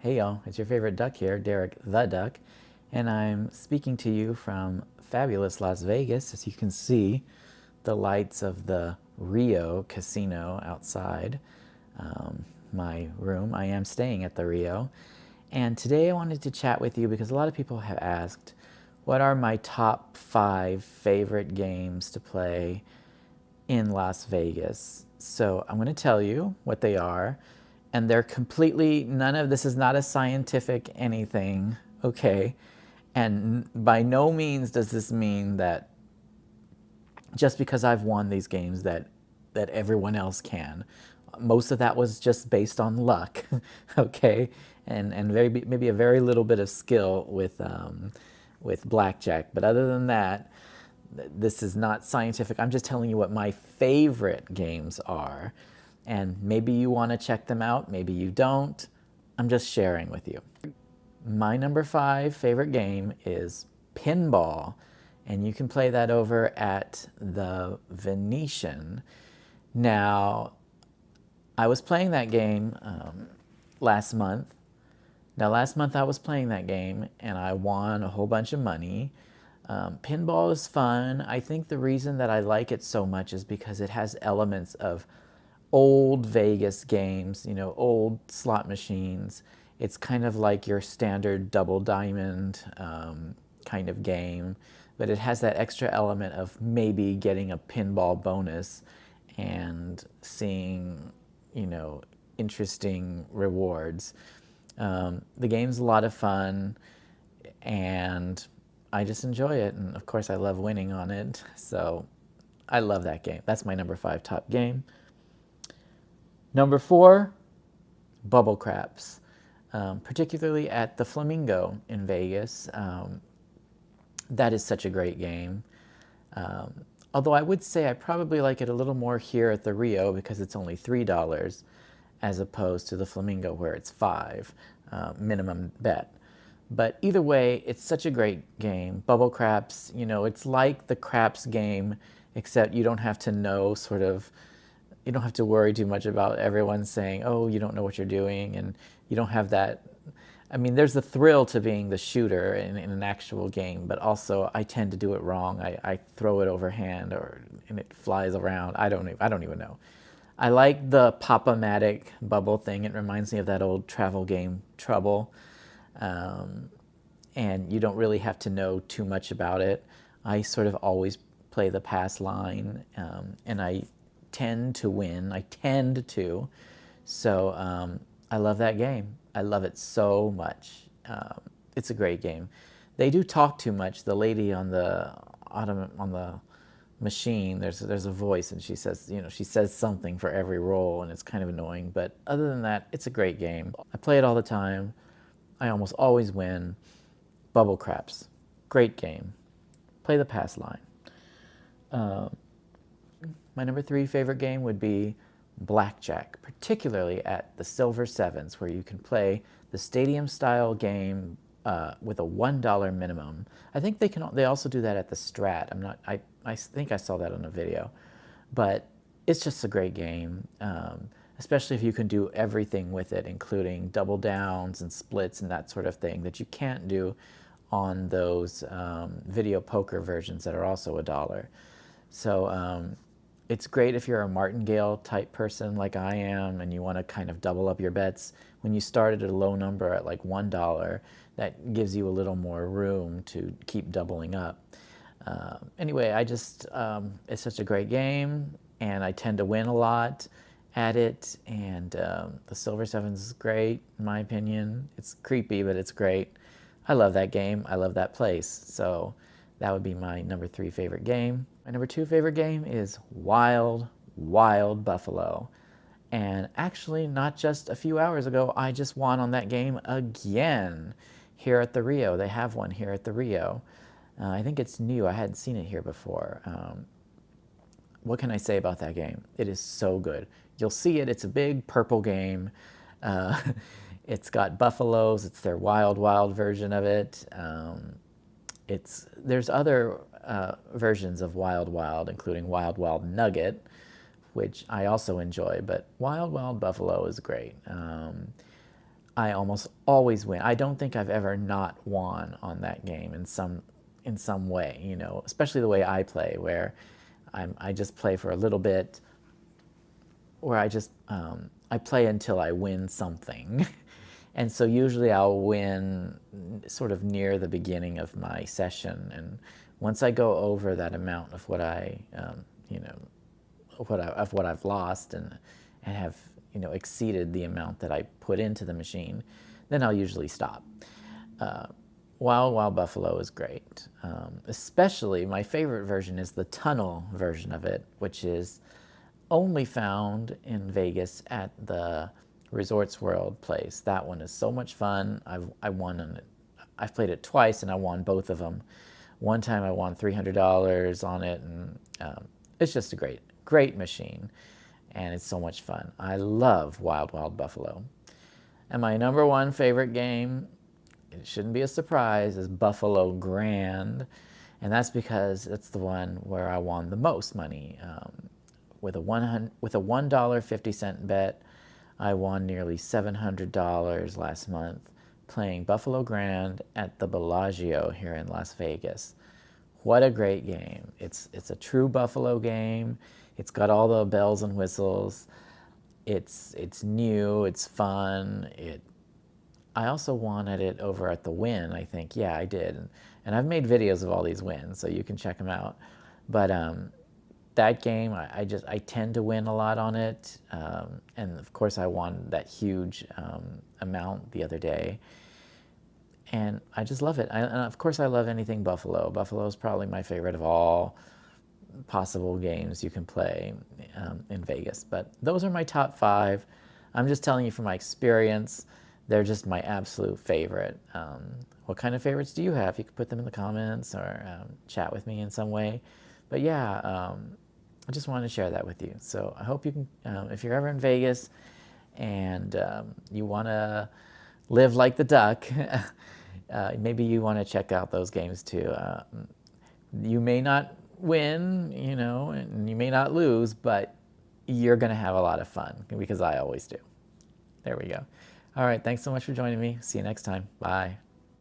Hey y'all, it's your favorite duck here, Derek the Duck, and I'm speaking to you from fabulous Las Vegas. As you can see, the lights of the Rio Casino outside my room. I am staying at the Rio, and today I wanted to chat with you because a lot of people have asked, what are my top 5 favorite games to play in Las Vegas? So I'm going to tell you what they are, and they're completely, none of this is not a scientific anything, okay? And by no means does this mean that just because I've won these games that everyone else can. Most of that was just based on luck, okay, and maybe a very little bit of skill with blackjack. But other than that, this is not scientific. I'm just telling you what my favorite games are, and maybe you want to check them out, maybe you don't. I'm just sharing with you. My number 5 favorite game is pinball, and you can play that over at the Venetian. Now, I was playing that game last month. Now, last month I was playing that game and I won a whole bunch of money. Pinball is fun. I think the reason that I like it so much is because it has elements of old Vegas games, old slot machines. It's kind of like your standard double diamond kind of game, but it has that extra element of maybe getting a pinball bonus and seeing, interesting rewards. The game's a lot of fun, and I just enjoy it. And of course, I love winning on it. So I love that game. That's my number 5 top game. Number 4, bubble craps, particularly at the Flamingo in Vegas. That is such a great game. Although I would say I probably like it a little more here at the Rio because it's only $3 as opposed to the Flamingo where it's 5 minimum bet. But either way, it's such a great game. Bubble craps, it's like the craps game, except you don't have to know you don't have to worry too much about everyone saying, oh, you don't know what you're doing, and you don't have that. I mean, there's a thrill to being the shooter in an actual game, but also I tend to do it wrong. I throw it overhand and it flies around. I don't even know. I like the Pop-O-Matic bubble thing. It reminds me of that old travel game, Trouble. And you don't really have to know too much about it. I sort of always play the pass line, and I tend to win. I tend to. So I love that game. I love it so much. It's a great game. They do talk too much. The lady on the machine, there's a voice, and she says something for every roll, and it's kind of annoying. But other than that, it's a great game. I play it all the time. I almost always win. Bubble craps, great game. Play the pass line. My number 3 favorite game would be blackjack, particularly at the Silver Sevens, where you can play the stadium-style game with a $1 minimum. I think they also do that at the Strat. I think I saw that on a video, but it's just a great game, especially if you can do everything with it, including double downs and splits and that sort of thing that you can't do on those video poker versions that are also $1. So it's great if you're a martingale type person like I am and you want to kind of double up your bets. When you start at a low number at like $1, that gives you a little more room to keep doubling up. Anyway, it's such a great game, and I tend to win a lot at it, and the Silver Sevens is great, in my opinion. It's creepy, but it's great. I love that game. I love that place. So that would be my number 3 favorite game. My number 2 favorite game is Wild Wild Buffalo. And actually, not just a few hours ago, I just won on that game again here at the Rio. They have one here at the Rio. I think it's new. I hadn't seen it here before. What can I say about that game? It is so good. You'll see it. It's a big purple game. It's got buffaloes. It's their wild, wild version of it. There's other versions of Wild Wild, including Wild Wild Nugget, which I also enjoy, but Wild Wild Buffalo is great. I almost always win. I don't think I've ever not won on that game in some way, you know, especially the way I play, where I just play for a little bit, where I play until I win something. And so usually I'll win sort of near the beginning of my session, and once I go over that amount of what you know, of what I've lost, and have, you know, exceeded the amount that I put into the machine, then I'll usually stop. Wild Wild Buffalo is great. Especially my favorite version is the tunnel version of it, which is only found in Vegas at the Resorts World place. That one is so much fun. I won on it. I've played it twice and I won both of them. One time I won $300 on it, and it's just a great machine, and it's so much fun. I love Wild Wild Buffalo. And my number one favorite game, it shouldn't be a surprise, is Buffalo Grand, and that's because it's the one where I won the most money. With a $1.50 bet, I won nearly $700 last month playing Buffalo Grand at the Bellagio here in Las Vegas. What a great game. It's a true Buffalo game. It's got all the bells and whistles. It's new, it's fun. I also won at it over at the Win, I think. Yeah, I did. And I've made videos of all these wins, so you can check them out. But that game, I tend to win a lot on it. And of course I won that huge amount the other day. And I just love it. And of course I love anything Buffalo. Buffalo is probably my favorite of all possible games you can play in Vegas. But those are my top 5. I'm just telling you from my experience. They're just my absolute favorite. What kind of favorites do you have? You could put them in the comments or chat with me in some way. But yeah, I just wanted to share that with you. So I hope you can, if you're ever in Vegas and you want to live like the duck, maybe you want to check out those games too. You may not win, you know, and you may not lose, but you're going to have a lot of fun, because I always do. There we go. All right, thanks so much for joining me. See you next time. Bye.